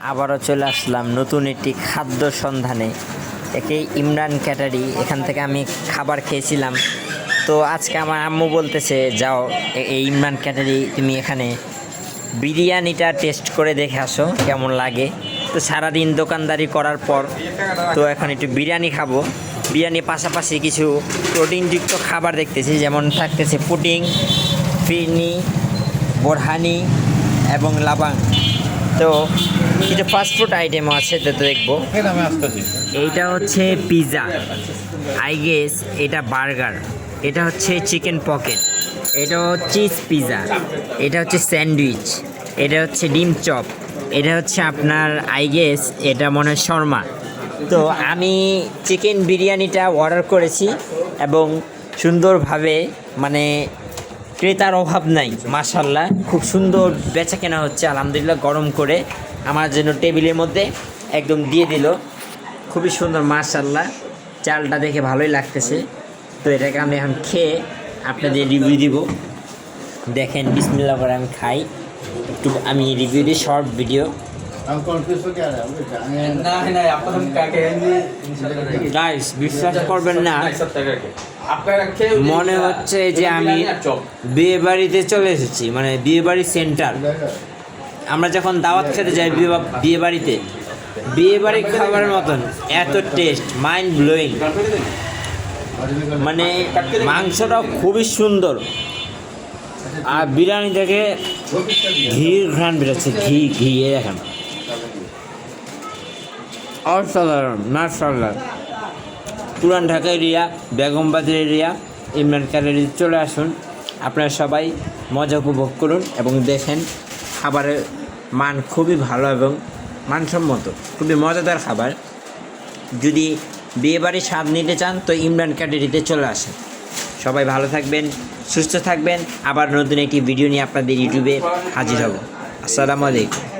আবারও চলে আসলাম নতুন একটি খাদ্য সন্ধানে। একে ইমরান ক্যাটারি, এখান থেকে আমি খাবার খেয়েছিলাম। তো আজকে আমার আম্মু বলতেছে যাও এই ইমরান ক্যাটারি তুমি এখানে বিরিয়ানিটা টেস্ট করে দেখে আসো কেমন লাগে। তো সারাদিন দোকানদারি করার পর তো এখন একটু বিরিয়ানি খাবো। বিরিয়ানির পাশাপাশি কিছু প্রোটিনযুক্ত খাবার দেখতেছি, যেমন থাকতেছে পুডিং, ফিরনি, বোরহানি এবং লাবাং। তো কিছু ফাস্টফুড আইটেমও আছে, তো দেখবো। এইটা হচ্ছে পিৎজা, আই গেস এটা বার্গার, এটা হচ্ছে চিকেন পকেট, এটা চিজ পিৎজা, এটা হচ্ছে স্যান্ডউইচ, এটা হচ্ছে ডিম চপ, এটা হচ্ছে আপনার আই গেস এটা মনে হয় শর্মা। তো আমি চিকেন বিরিয়ানিটা অর্ডার করেছি এবং সুন্দরভাবে মানে ক্রেতার অভাব নাই, মাশাআল্লাহ খুব সুন্দর বেচা কেনা হচ্ছে আলহামদুলিল্লাহ। গরম করে আমার জন্য টেবিলের মধ্যে একদম দিয়ে দিল, খুবই সুন্দর মাশাআল্লাহ। চালটা দেখে ভালোই লাগতেছে। তো এটাকে আমি এখন খেয়ে আপনাদের রিভিউ দিব। দেখেন বিসমিল্লাহ করে আমি খাই, একটু আমি রিভিউ দিই, শর্ট ভিডিও। গাইস বিশ্বাস করবেন না, মনে হচ্ছে যে আমি বিয়ে বাড়িতে চলে এসেছি, মানে বিয়ে বাড়ি সেন্টার। আমরা যখন দাওয়াত খেতে যাই বিয়ে বাড়িতে, বিয়ে বাড়ির খাবারের মতন এত টেস্ট, মাইন্ড ব্লোয়িং। মানে মাংসটাও খুবই সুন্দর, আর বিরিয়ানি থেকে ঘির ঘ্রাণ বেরোচ্ছে, ঘি দেখেন অসাধারণ মাশাআল্লাহ। পুরান ঢাকা এরিয়া, বেগমবাজার এরিয়া, ইমরান ক্যাটারি চলে আসুন। আপনারা সবাই মজা উপভোগ করুন এবং দেখেন খাবারের মান খুবই ভালো এবং মানসম্মত, খুবই মজাদার খাবার। যদি বিয়েবাড়ির স্বাদ নিতে চান তো ইমরান ক্যাটারিতে চলে আসেন। সবাই ভালো থাকবেন, সুস্থ থাকবেন। আবার নতুন একটি ভিডিও নিয়ে আপনাদের ইউটিউবে হাজির হব। আসসালামু আলাইকুম।